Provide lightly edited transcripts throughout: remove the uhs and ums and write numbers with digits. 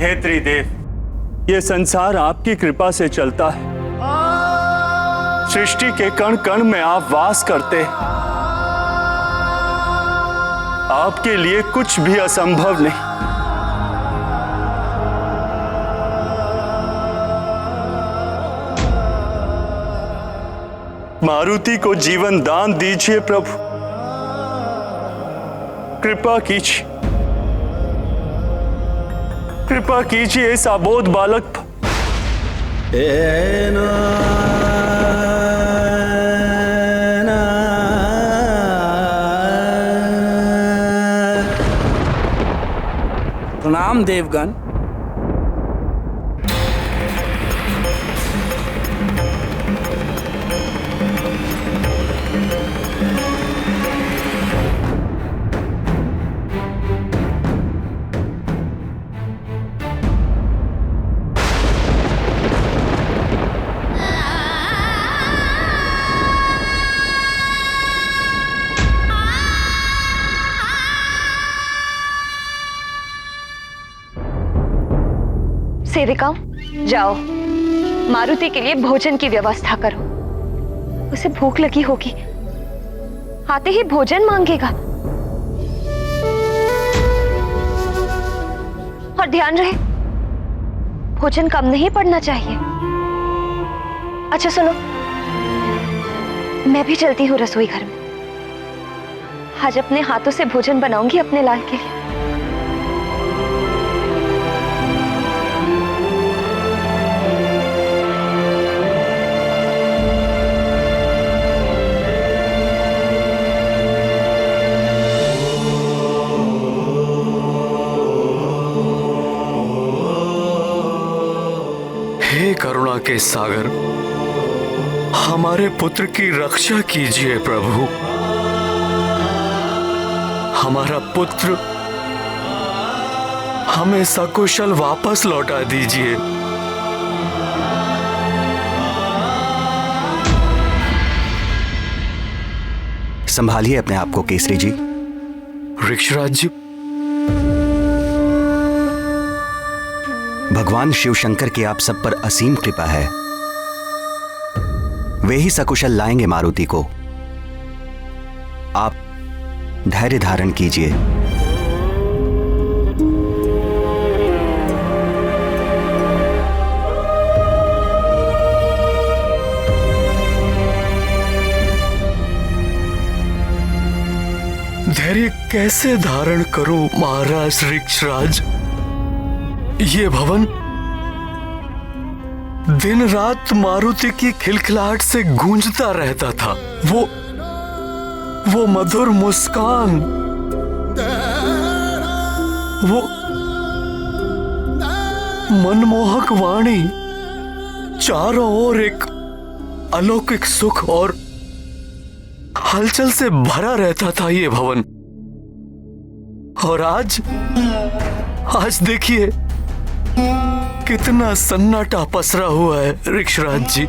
हे त्रिदेव, ये संसार आपकी कृपा से चलता है। सृष्टि के कण कण में आप वास करते हैं। आपके लिए कुछ भी असंभव नहीं। मारुति को जीवन दान दीजिए प्रभु, कृपा कीजिए, कृपा कीजिए इस अबोध बालक पर। प्रणाम देवगण। सेविकाओं, जाओ मारुति के लिए भोजन की व्यवस्था करो। उसे भूख लगी होगी, आते ही भोजन मांगेगा। और ध्यान रहे, भोजन कम नहीं पड़ना चाहिए। अच्छा सुनो, मैं भी चलती हूँ रसोई घर में। आज अपने हाथों से भोजन बनाऊंगी अपने लाल के लिए। हे करुणा के सागर, हमारे पुत्र की रक्षा कीजिए प्रभु। हमारा पुत्र हमें सकुशल वापस लौटा दीजिए। संभालिए अपने आप को केसरी जी। ऋक्षराज जी, भगवान शिव शंकर की आप सब पर असीम कृपा है। वे ही सकुशल लाएंगे मारुति को। आप धैर्य धारण कीजिए। धैर्य कैसे धारण करूं महाराज ऋक्षराज? ये भवन दिन रात मारुति की खिलखिलाहट से गूंजता रहता था। वो मधुर मुस्कान, वो मनमोहक वाणी, चारों ओर एक अलौकिक सुख और हलचल से भरा रहता था ये भवन। और आज देखिए कितना सन्नाटा पसरा हुआ है ऋक्षराज जी।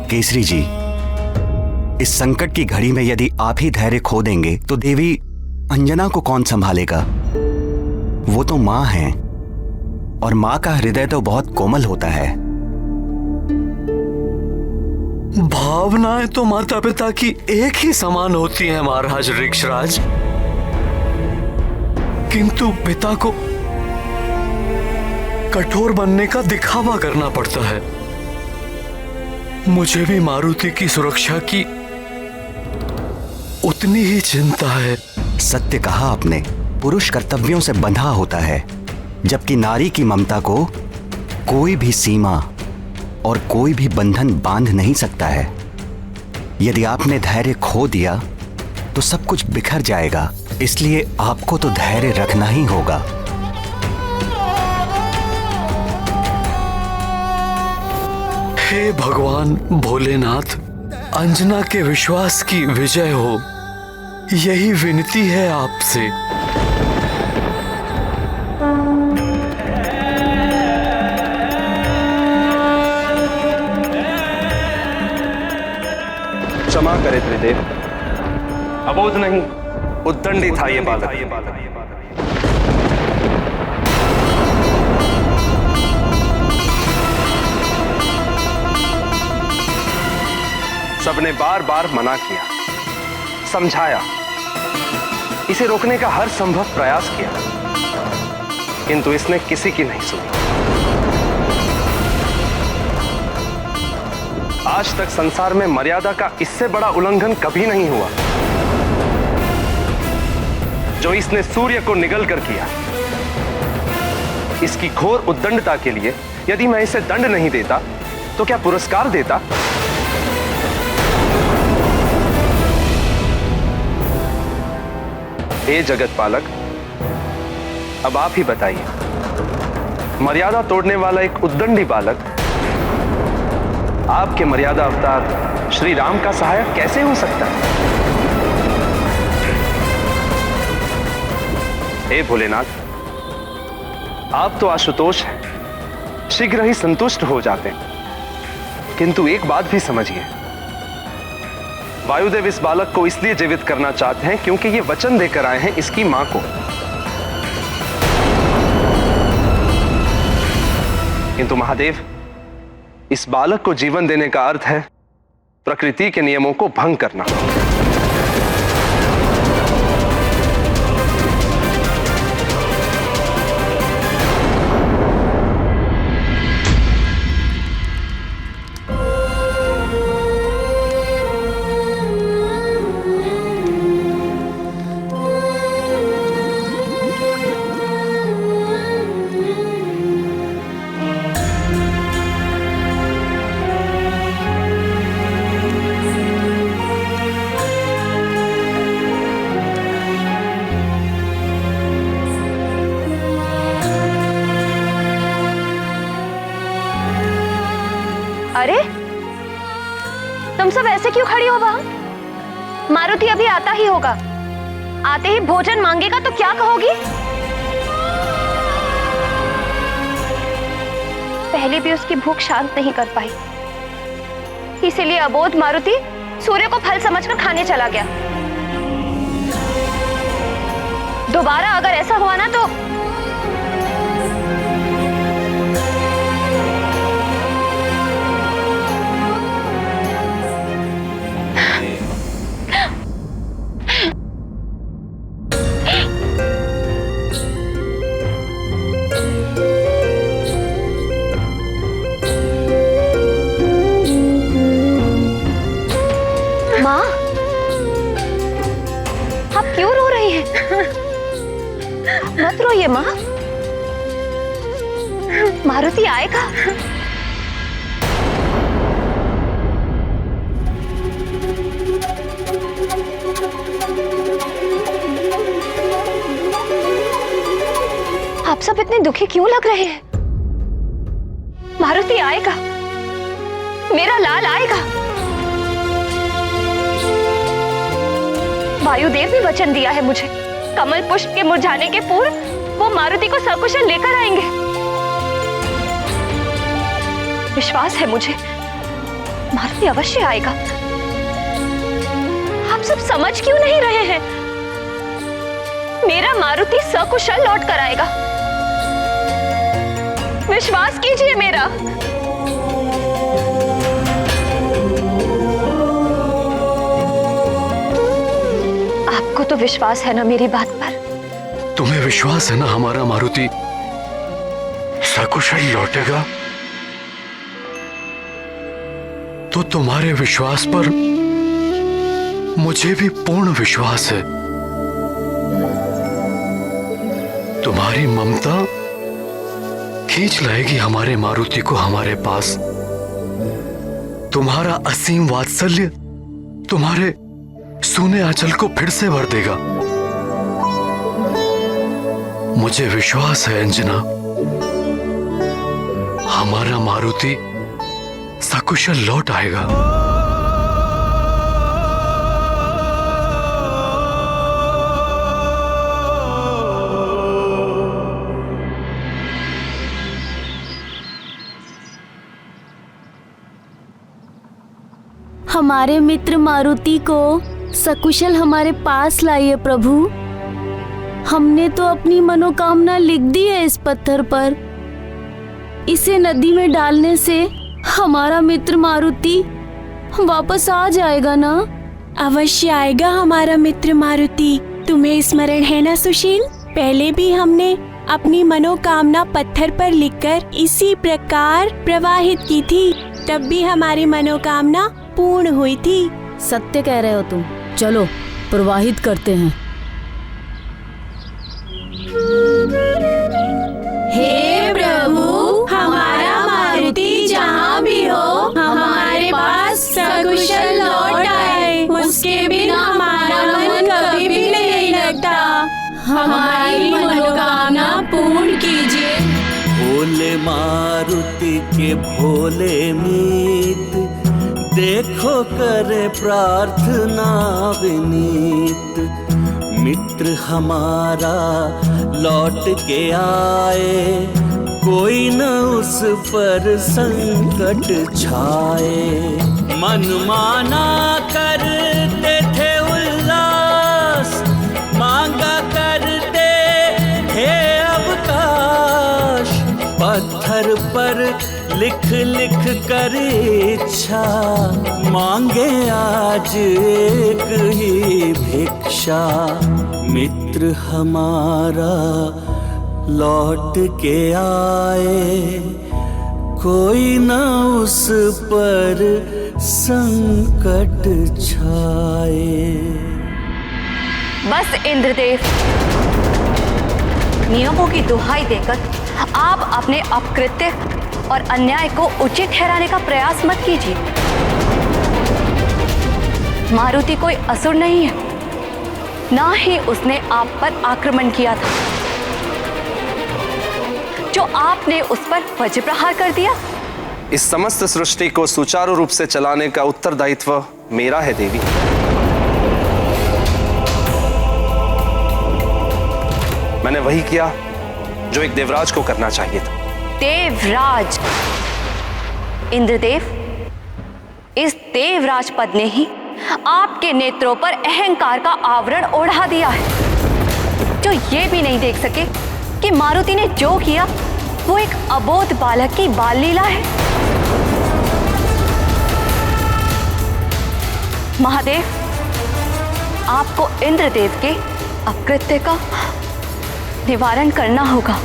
केसरी जी, इस संकट की घड़ी में यदि आप ही धैर्य खो देंगे तो देवी अंजना को कौन संभालेगा? वो तो मां है, और मां का हृदय तो बहुत कोमल होता है। भावनाएं तो माता पिता की एक ही समान होती हैं महाराज ऋक्षराज, किंतु पिता को कठोर बनने का दिखावा करना पड़ता है। मुझे भी मारुति की सुरक्षा की उतनी ही चिंता है। सत्य कहा आपने, पुरुष कर्तव्यों से बंधा होता है, जबकि नारी की ममता को कोई भी सीमा और कोई भी बंधन बांध नहीं सकता है। यदि आपने धैर्य खो दिया तो सब कुछ बिखर जाएगा, इसलिए आपको तो धैर्य रखना ही होगा। हे भगवान भोलेनाथ, अंजना के विश्वास की विजय हो, यही विनती है आपसे। क्षमा करे त्रिदेव, अबोध नहीं, उद्दंडी था ये बालक। सबने बार बार मना किया, समझाया, इसे रोकने का हर संभव प्रयास किया, किंतु इसने किसी की नहीं सुनी। आज तक संसार में मर्यादा का इससे बड़ा उल्लंघन कभी नहीं हुआ जो इसने सूर्य को निगल कर किया। इसकी घोर उद्दंडता के लिए यदि मैं इसे दंड नहीं देता तो क्या पुरस्कार देता? हे जगत पालक, अब आप ही बताइए, मर्यादा तोड़ने वाला एक उद्दंडी बालक आपके मर्यादा अवतार श्री राम का सहायक कैसे हो सकता है? हे भोलेनाथ, आप तो आशुतोष हैं, शीघ्र ही संतुष्ट हो जाते हैं, किंतु एक बात भी समझिए, वायुदेव इस बालक को इसलिए जीवित करना चाहते हैं क्योंकि ये वचन देकर आए हैं इसकी मां को। किंतु महादेव, इस बालक को जीवन देने का अर्थ है प्रकृति के नियमों को भंग करना। अरे तुम सब ऐसे क्यों खड़ी हो वहां? मारुति अभी आता ही होगा, आते ही भोजन मांगेगा तो क्या कहोगी? पहले भी उसकी भूख शांत नहीं कर पाई, इसीलिए अबोध मारुति सूर्य को फल समझकर खाने चला गया। दोबारा अगर ऐसा हुआ ना तो मत रोइए माँ, मारुति आएगा। आप सब इतने दुखी क्यों लग रहे हैं? मारुति आएगा, मेरा लाल आएगा। वायुदेव ने वचन दिया है मुझे, कमल पुष्प के मुरझाने के पूर्व वो मारुति को सकुशल लेकर आएंगे। विश्वास है मुझे, मारुति अवश्य आएगा। आप सब समझ क्यों नहीं रहे हैं? मेरा मारुति सकुशल लौट कर आएगा, विश्वास कीजिए मेरा। आपको तो विश्वास है ना मेरी बात पर? तुम्हें विश्वास है ना हमारा मारुति सकुशल लौटेगा? तो तुम्हारे विश्वास पर मुझे भी पूर्ण विश्वास है। तुम्हारी ममता खींच लाएगी हमारे मारुति को हमारे पास। तुम्हारा असीम वात्सल्य तुम्हारे सूने आंचल को फिर से भर देगा। मुझे विश्वास है अंजना, हमारा मारुति सकुशल लौट आएगा। हमारे मित्र मारुति को सकुशल हमारे पास लाइए प्रभु। हमने तो अपनी मनोकामना लिख दी है इस पत्थर पर। इसे नदी में डालने से हमारा मित्र मारुति वापस आ जाएगा ना? अवश्य आएगा हमारा मित्र मारुति। तुम्हें स्मरण है ना सुशील, पहले भी हमने अपनी मनोकामना पत्थर पर लिखकर इसी प्रकार प्रवाहित की थी, तब भी हमारी मनोकामना पूर्ण हुई थी। सत्य कह रहे हो तुम। चलो प्रवाहित करते हैं। हे प्रभु, हमारा मारुति जहाँ भी हो हमारे पास सकुशल लौट आए। उसके बिना हमारा मन कभी भी नहीं लगता। हमारी मनोकामना पूर्ण कीजिए। भोले मारुति के भोले मीत, देखो करे प्रार्थना विनीत। मित्र हमारा लौट के आए, कोई न उस पर संकट छाए। मन माना करते थे उल्लास, मांगा करते थे अवकाश। पत्थर पर लिख लिख कर इच्छा, मांगे आज एक ही भिक्षा। मित्र हमारा लौट के आए, कोई न उस पर संकट छाए। बस इंद्रदेव, नियमों की दुहाई देकर आप अपने अपकृत्य और अन्याय को उचित ठहराने का प्रयास मत कीजिए। मारुति कोई असुर नहीं है, ना ही उसने आप पर आक्रमण किया था जो आपने उस पर वज्र प्रहार कर दिया। इस समस्त सृष्टि को सुचारू रूप से चलाने का उत्तरदायित्व मेरा है देवी। मैंने वही किया जो एक देवराज को करना चाहिए था। देवराज? इंद्रदेव, इस देवराज पद ने ही आपके नेत्रों पर अहंकार का आवरण ओढ़ा दिया है, जो ये भी नहीं देख सके कि मारुति ने जो किया वो एक अबोध बालक की बाल लीला है। महादेव, आपको इंद्रदेव के अपकृत्य का निवारण करना होगा।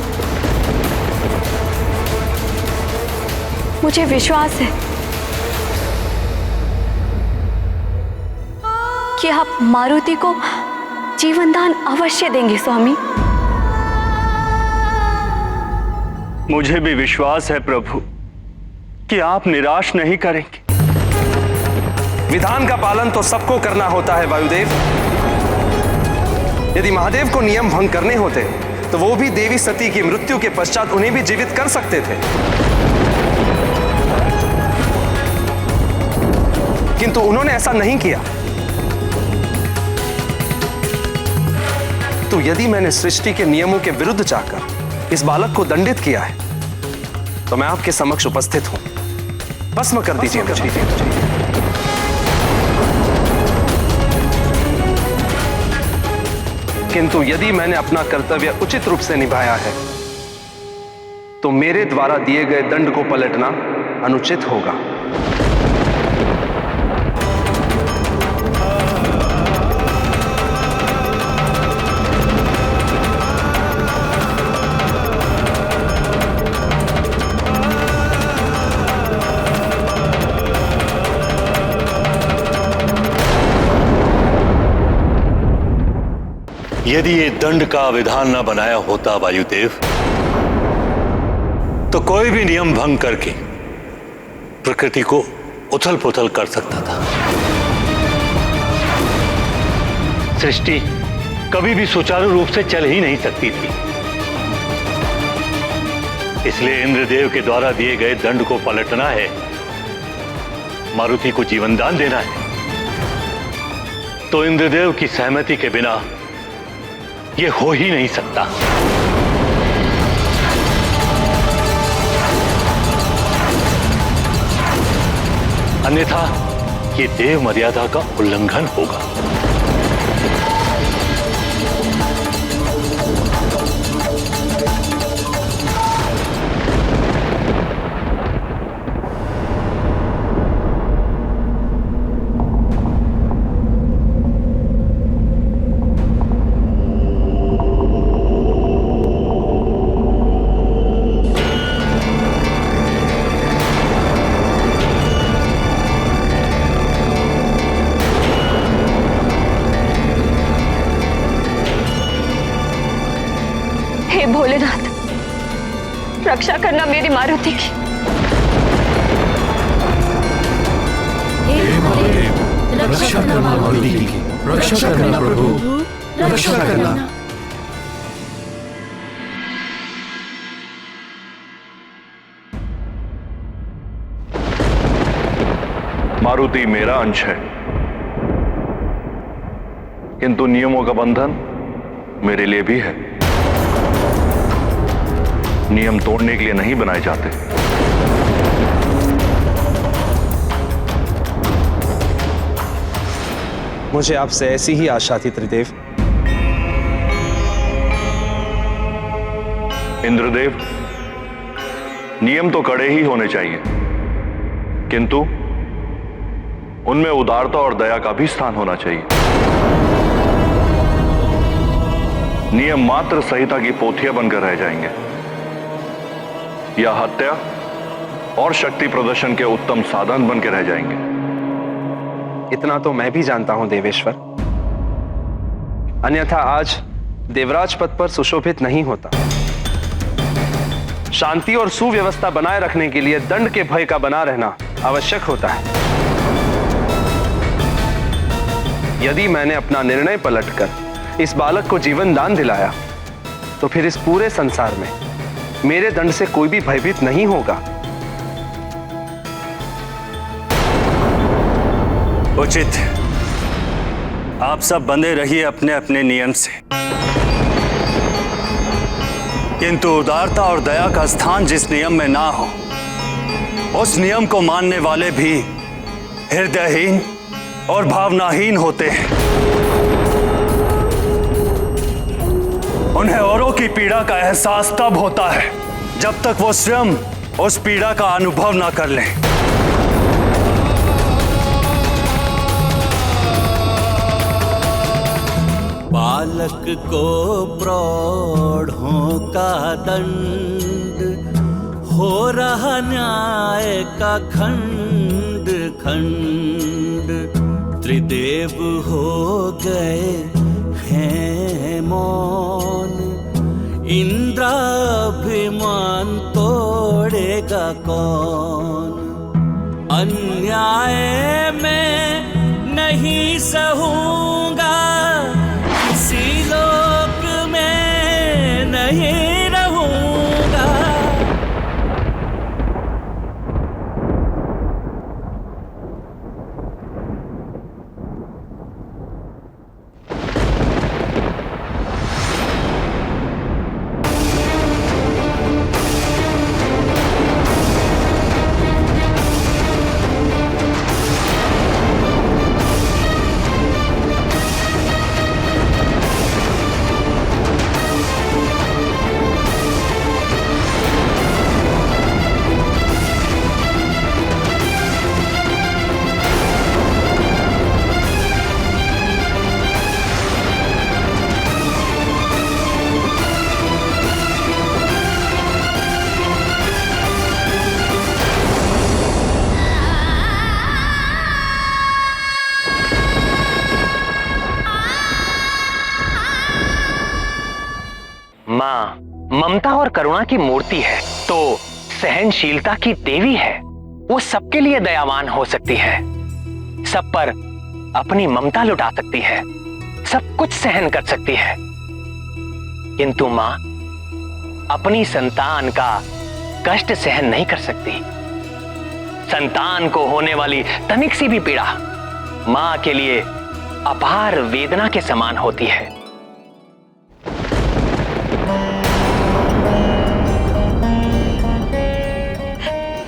मुझे विश्वास है कि आप मारुति को जीवनदान अवश्य देंगे स्वामी। मुझे भी विश्वास है प्रभु कि आप निराश नहीं करेंगे। विधान का पालन तो सबको करना होता है वायुदेव। यदि महादेव को नियम भंग करने होते तो वो भी देवी सती की मृत्यु के पश्चात उन्हें भी जीवित कर सकते थे, किंतु उन्होंने ऐसा नहीं किया। तो यदि मैंने सृष्टि के नियमों के विरुद्ध जाकर इस बालक को दंडित किया है तो मैं आपके समक्ष उपस्थित हूं। भस्म कर दीजिए मुझे। किंतु यदि मैंने अपना कर्तव्य उचित रूप से निभाया है तो मेरे द्वारा दिए गए दंड को पलटना अनुचित होगा। यदि ये दंड का विधान न बनाया होता वायुदेव, तो कोई भी नियम भंग करके प्रकृति को उथल पुथल कर सकता था। सृष्टि कभी भी सुचारू रूप से चल ही नहीं सकती थी। इसलिए इंद्रदेव के द्वारा दिए गए दंड को पलटना है, मारुति को जीवनदान देना है। तो इंद्रदेव की सहमति के बिना ये हो ही नहीं सकता। अन्यथा ये देव मर्यादा का उल्लंघन होगा। रक्षा करना मेरी मारुति की। रक्षा करना मारुति की, रक्षा करना प्रभु, रक्षा करना। मारुति मेरा अंश है, किंतु नियमों का बंधन मेरे लिए भी है। नियम तोड़ने के लिए नहीं बनाए जाते। मुझे आपसे ऐसी ही आशा थी त्रिदेव। इंद्रदेव, नियम तो कड़े ही होने चाहिए, किंतु उनमें उदारता और दया का भी स्थान होना चाहिए। नियम मात्र संहिता की पोथियां बनकर रह जाएंगे या हत्या और शक्ति प्रदर्शन के उत्तम साधन बनकर रह जाएंगे। इतना तो मैं भी जानता हूं देवेश्वर, अन्यथा आज देवराज पद पर सुशोभित नहीं होता। शांति और सुव्यवस्था बनाए रखने के लिए दंड के भय का बना रहना आवश्यक होता है। यदि मैंने अपना निर्णय पलटकर इस बालक को जीवन दान दिलाया, तो फिर इस पूरे संसार में मेरे दंड से कोई भी भयभीत नहीं होगा। उचित। आप सब बंधे रहिए अपने अपने नियम से, किंतु उदारता और दया का स्थान जिस नियम में ना हो, उस नियम को मानने वाले भी हृदयहीन और भावनाहीन होते हैं। उन्हें औरों की पीड़ा का एहसास तब होता है जब तक वो स्वयं उस पीड़ा का अनुभव ना कर लें। बालक को प्रौढ़ों का दंड, हो रहा न्याय का खंड खंड। त्रिदेव हो गए हैं मौन, इंद्राभिमान तोड़ेगा कौन। अन्याय में नहीं सहूंगा, किसी लोक में नहीं रहूंगा। माँ ममता और करुणा की मूर्ति है, तो सहनशीलता की देवी है। वो सबके लिए दयावान हो सकती है, सब पर अपनी ममता लुटा सकती है, सब कुछ सहन कर सकती है। किंतु माँ अपनी संतान का कष्ट सहन नहीं कर सकती। संतान को होने वाली तनिक सी भी पीड़ा माँ के लिए अपार वेदना के समान होती है।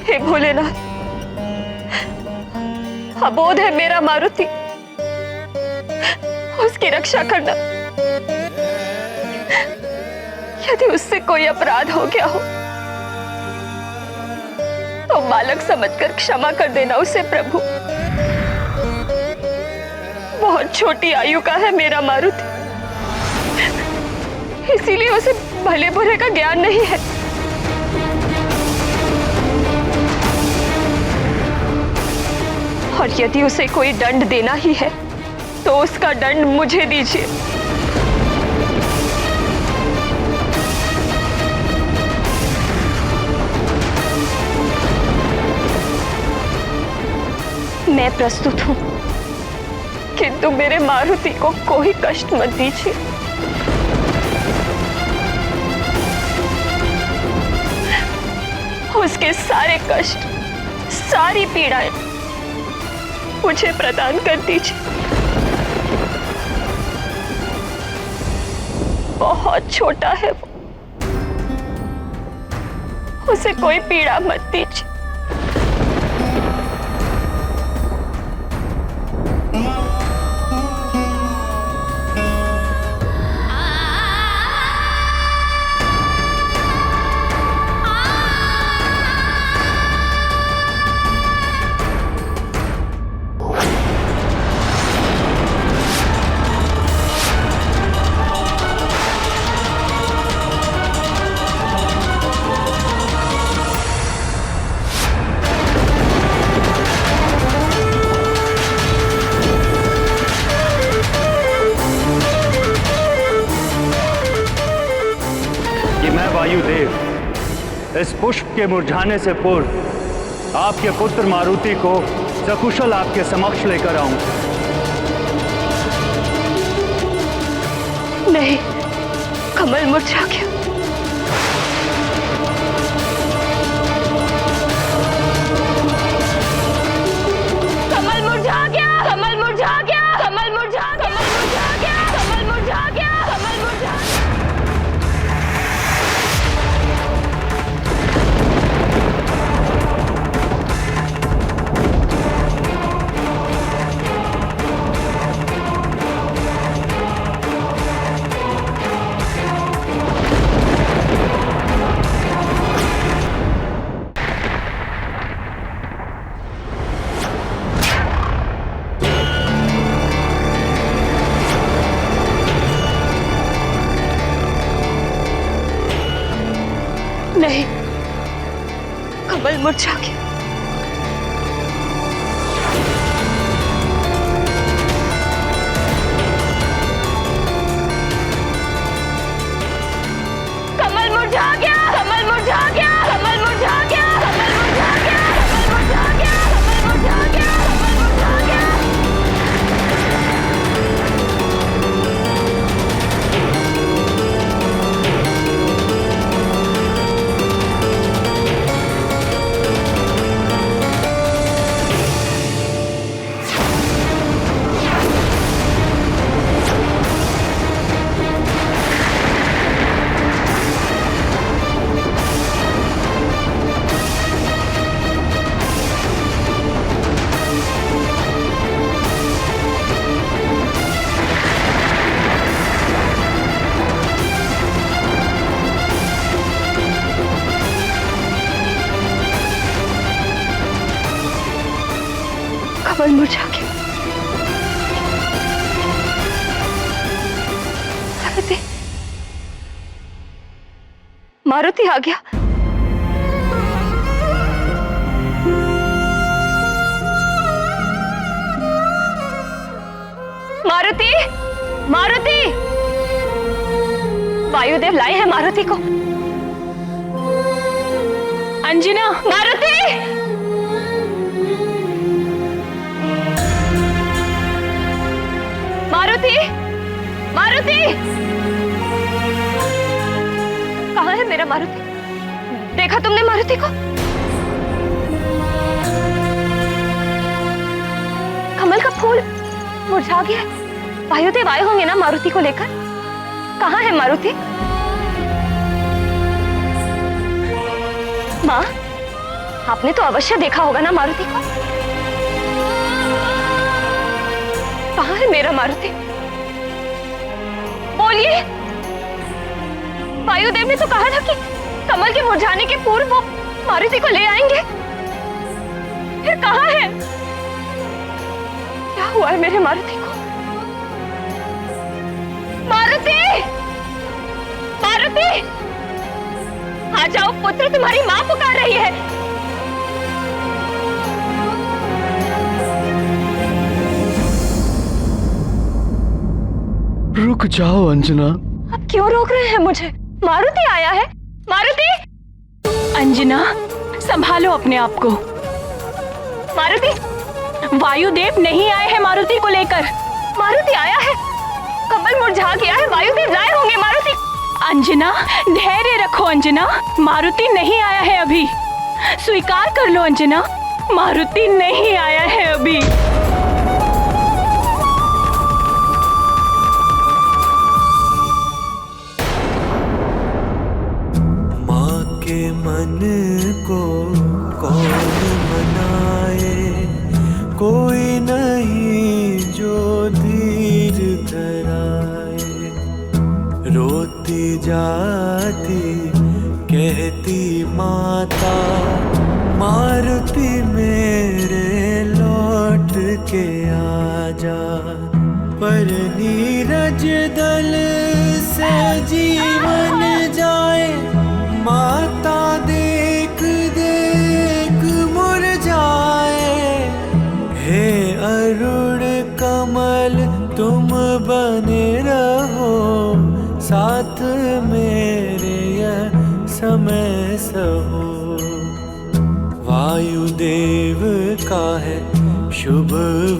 हे भोलेनाथ, अबोध है मेरा मारुति, उसकी रक्षा करना। यदि उससे कोई अपराध हो गया हो तो बालक समझकर क्षमा कर देना उसे प्रभु। बहुत छोटी आयु का है मेरा मारुति, इसीलिए उसे भले बुरे का ज्ञान नहीं है। और यदि उसे कोई दंड देना ही है तो उसका दंड मुझे दीजिए। मैं प्रस्तुत हूँ, किंतु मेरे मारुति को कोई कष्ट मत दीजिए। उसके सारे कष्ट, सारी पीड़ाएं मुझे प्रदान कर दीजिए। बहुत छोटा है वो, उसे कोई पीड़ा मत दीजिए। वायुदेव इस पुष्प के मुरझाने से पूर्व आपके पुत्र मारुति को सकुशल आपके समक्ष लेकर आऊं। नहीं, कमल मुरझा गया। कमल मुरझा गया, कमल मुरझा गया, कमल मुरझा गया, कमल मुरझा गया, कमल मुरझा गया, कमल मुरझा गया। नहीं, कमल मुरझा गया। कमल मुरझा गया, कमल मुरझा गया, कमल मुरझा गया, कमल मुरझा गया, कमल मुरझा गया, कमल मुरझा गया, कमल मुरझा गया। कमल मुरझा गया। मारुति, मारुति आ गया। मारुति, मारुति, वायुदेव लाए हैं मारुति को। अंजना, मारुति, मारुति, मारुति, कहाँ है मेरा मारुति? देखा तुमने मारुति को? कमल का फूल मुरझा गया। वायुदेव आए होंगे ना मारुति को लेकर। कहाँ है मारुति? माँ, आपने तो अवश्य देखा होगा ना मारुति को। कहाँ है मेरा मारुति? बोलिए। वायुदेव ने तो कहा था कि कमल के मुरझाने के पूर्व वो मारुति को ले आएंगे। फिर कहाँ है? क्या हुआ है मेरे मारुति को? मारुति, मारुति, आ जाओ पुत्र, तुम्हारी माँ पुकार रही है। रुक जाओ अंजना। अब क्यों रोक रहे हैं मुझे? मारुति आया है। मारुति, अंजना, संभालो अपने आप को। मारुति, वायुदेव नहीं आए हैं मारुति को लेकर। मारुति आया है, कमल मुरझा गया है, वायुदेव लाए होंगे मारुति। अंजना, धैर्य रखो अंजना, मारुति नहीं आया है अभी। स्वीकार कर लो अंजना, मारुति नहीं आया है अभी। माँ के मन को कौन मनाए, कोई नहीं जो धीर धराए। रोती जाती कहती माता, मारुति मेरे लौट के आजा। पर नीरज दल से जीवन जाए, माता देख देख मुरझाए। हे अरुण कमल तुम बने रहो, साथ मेरे यह समय सहो। वायुदेव का है शुभ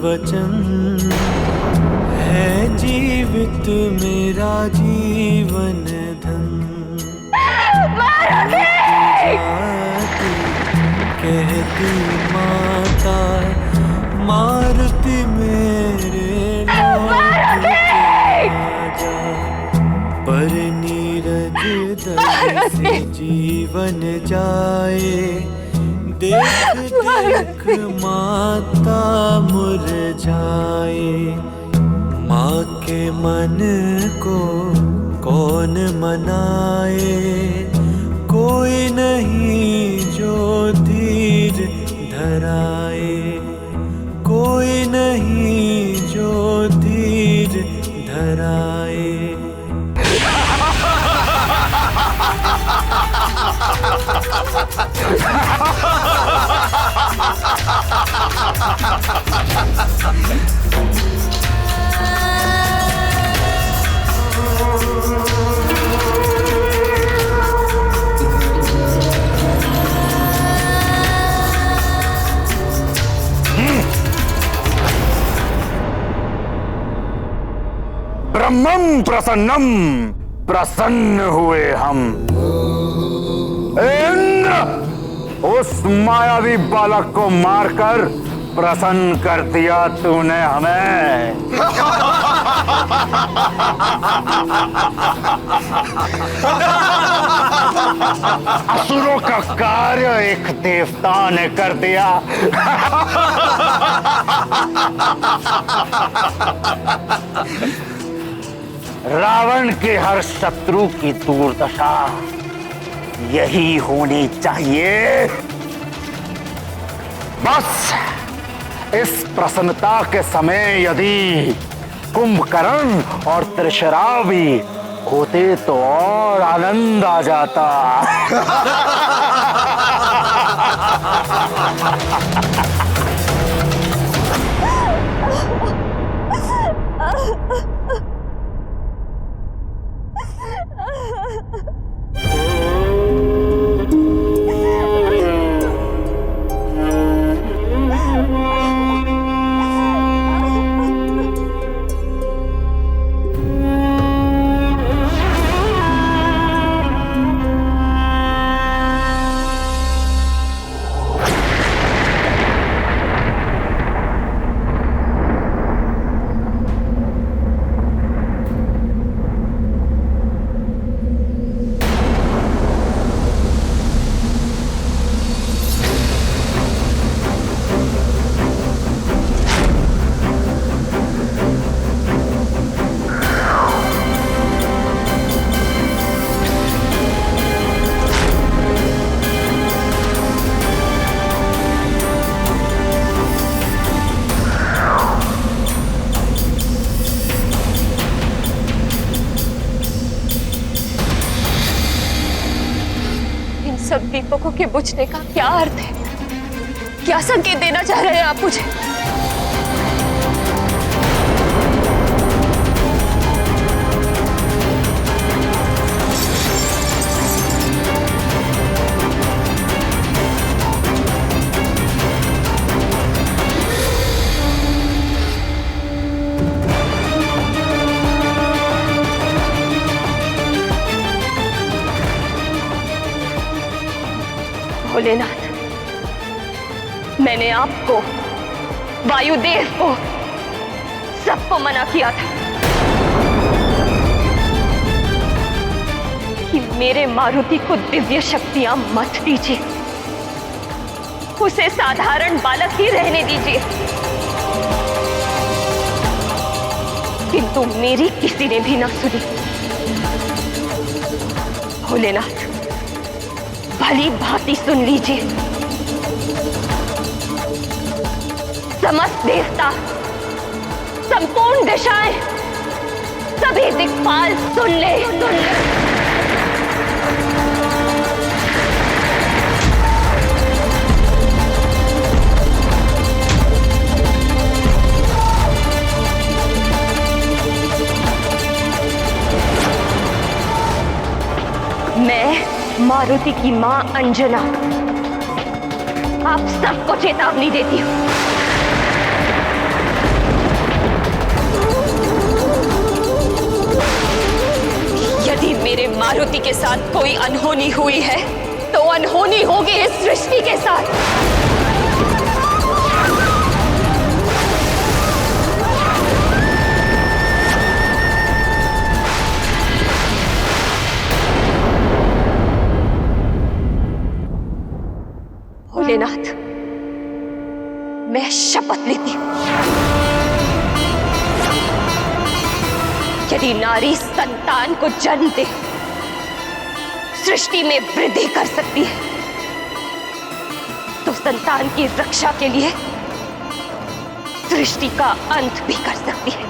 वचन, है जीवित मेरा जीवन धन। जाती कहती माता, मारुति मेरे लौट के आजा। पर नीरज दल से जीवन जाए, देख देख माता मुरझाए। माँ के मन को कौन मनाए, कोई नहीं जो धीर धराए। कोई नहीं जो धीर धराए। ब्रह्मं प्रसन्नम, प्रसन्न हुए हम। इंद्र, उस मायावी बालक को मारकर प्रसन्न कर दिया तूने हमें। असुरों का कार्य एक देवता ने कर दिया। रावण के हर शत्रु की दुर्दशा यही होनी चाहिए। बस इस प्रसन्नता के समय यदि कुंभकर्ण और त्रिशरा भी होते तो और आनंद आ जाता। सब दीपकों के बुझने का क्या अर्थ है? क्या संकेत देना चाह रहे हैं आप मुझे? भोलेनाथ, मैंने आपको, वायुदेव को, सबको मना किया था कि मेरे मारुति को दिव्य शक्तियां मत दीजिए, उसे साधारण बालक ही रहने दीजिए। किंतु मेरी किसी ने भी ना सुनी। भोलेनाथ, भली भांति सुन लीजिए। समस्त देवता, संपूर्ण दिशाएं, सभी दिक्पाल सुन ले। मैं मारुति की मां अंजना आप सबको चेतावनी देती हूं। यदि मेरे मारुति के साथ कोई अनहोनी हुई है तो अनहोनी होगी इस सृष्टि के साथ। भोलेनाथ, मैं शपथ लेती हूं, यदि नारी संतान को जन्म दे, सृष्टि में वृद्धि कर सकती है, तो संतान की रक्षा के लिए सृष्टि का अंत भी कर सकती है।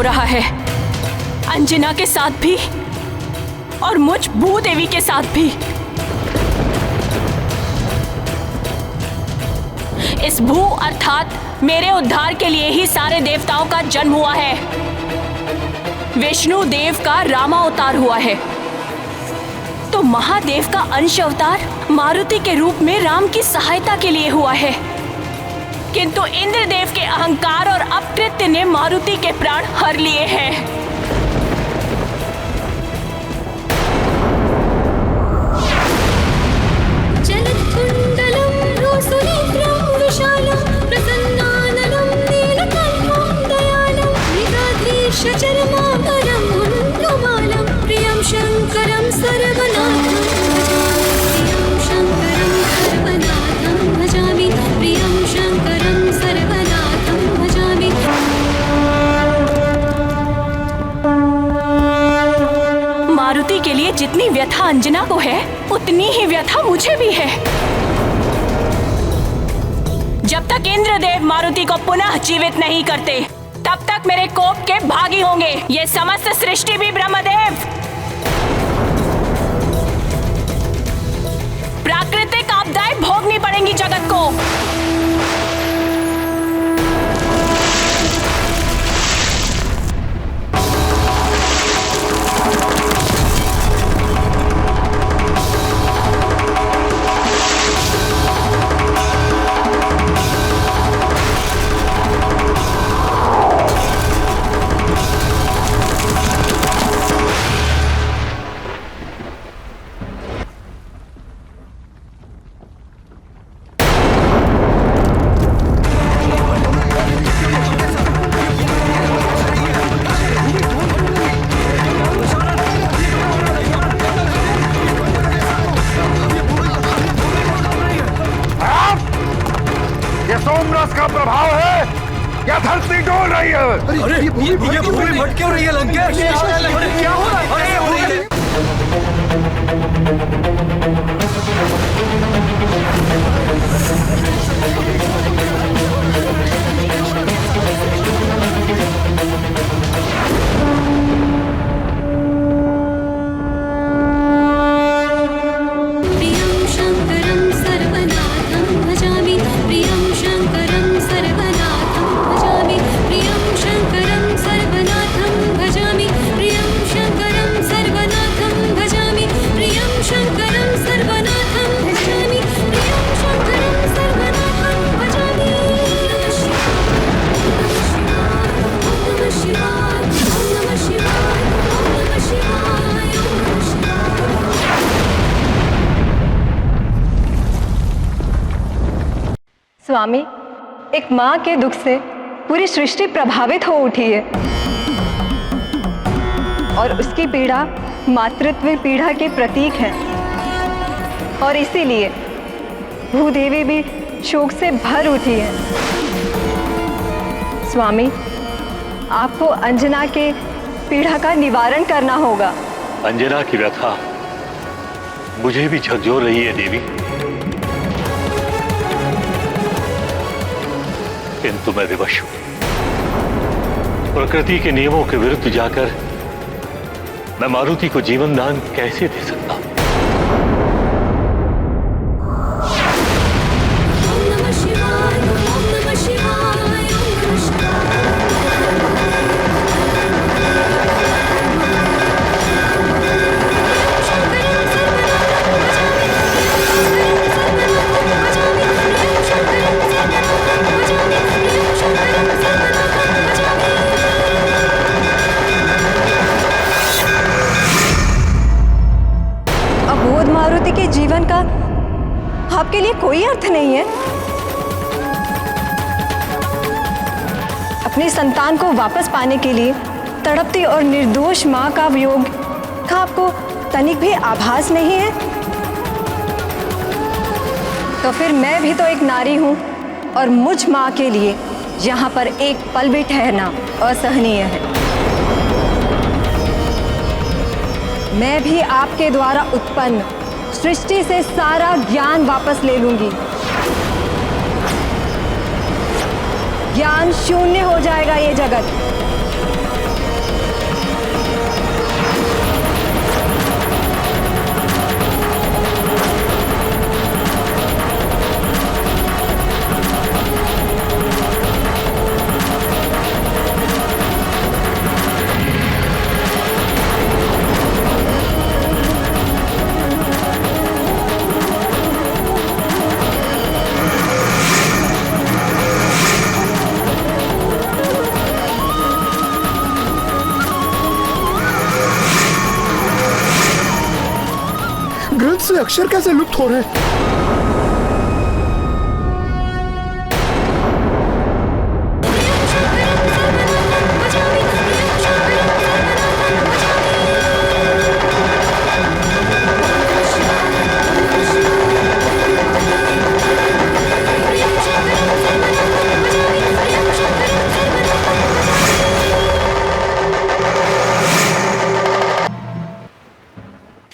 रहा है, अंजना के साथ भी और मुझ भूदेवी के साथ भी। इस भू अर्थात मेरे उद्धार के लिए ही सारे देवताओं का जन्म हुआ है। विष्णु देव का रामा अवतार हुआ है, तो महादेव का अंश अवतार मारुति के रूप में राम की सहायता के लिए हुआ है। किंतु इंद्रदेव के अहंकार और अपकृत्य ने मारुति के प्राण हर लिए हैं। मारुति के लिए जितनी व्यथा अंजना को है, उतनी ही व्यथा मुझे भी है। जब तक इंद्रदेव मारुति को पुनः जीवित नहीं करते, तब तक मेरे कोप के भागी होंगे ये समस्त सृष्टि भी ब्रह्मदेव। प्राकृतिक आपदाएं भोगनी पड़ेंगी जगत को। का प्रभाव है या धरती डोल रही है? अरे ये भूमि फट क्यों रही है लंकेश? क्या हो रहा है? स्वामी, एक माँ के दुख से पूरी सृष्टि प्रभावित हो उठी है और उसकी पीड़ा मातृत्व पीड़ा के प्रतीक है, और इसीलिए भूदेवी भी शोक से भर उठी है। स्वामी, आपको अंजना के पीड़ा का निवारण करना होगा। अंजना की व्यथा मुझे भी झकझोर रही है देवी, किंतु मैं विवश हूं। प्रकृति के नियमों के विरुद्ध जाकर मैं मारुति को जीवन दान कैसे दे सकता हूं? जीवन का आपके लिए कोई अर्थ नहीं है। अपनी संतान को वापस पाने के लिए तड़पती और निर्दोष मां का वियोग का आपको तनिक भी आभास नहीं है? तो फिर मैं भी तो एक नारी हूं और मुझ मां के लिए यहां पर एक पल भी ठहरना असहनीय है। मैं भी आपके द्वारा उत्पन्न सृष्टि से सारा ज्ञान वापस ले लूंगी। ज्ञान शून्य हो जाएगा ये जगत। से अक्षर कैसे लुप्त हो रहे हैं?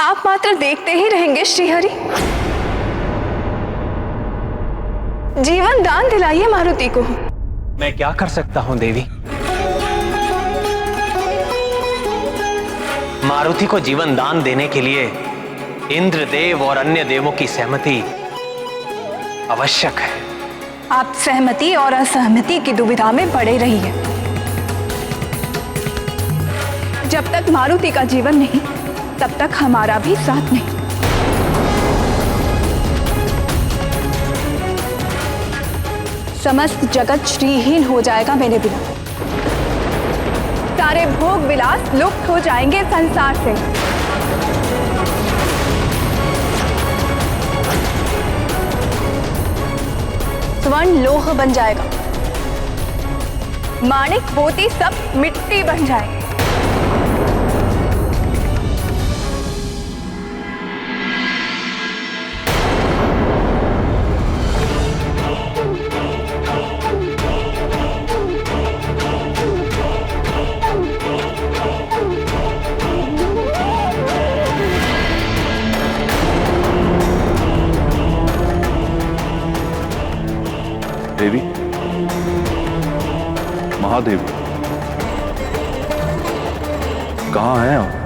आप मात्र देखते ही रहेंगे श्रीहरि। जीवन दान दिलाइए मारुति को। मैं क्या कर सकता हूं देवी? मारुति को जीवन दान देने के लिए इंद्रदेव और अन्य देवों की सहमति आवश्यक है। आप सहमति और असहमति की दुविधा में पड़े रहिए। जब तक मारुति का जीवन नहीं, तब तक हमारा भी साथ नहीं। समस्त जगत श्रीहीन हो जाएगा मेरे बिना। सारे भोग विलास लुप्त हो जाएंगे संसार से। स्वर्ण लोह बन जाएगा, माणिक मोती सब मिट्टी बन जाएगी। देवी, महादेवी, कहाँ हैं आप?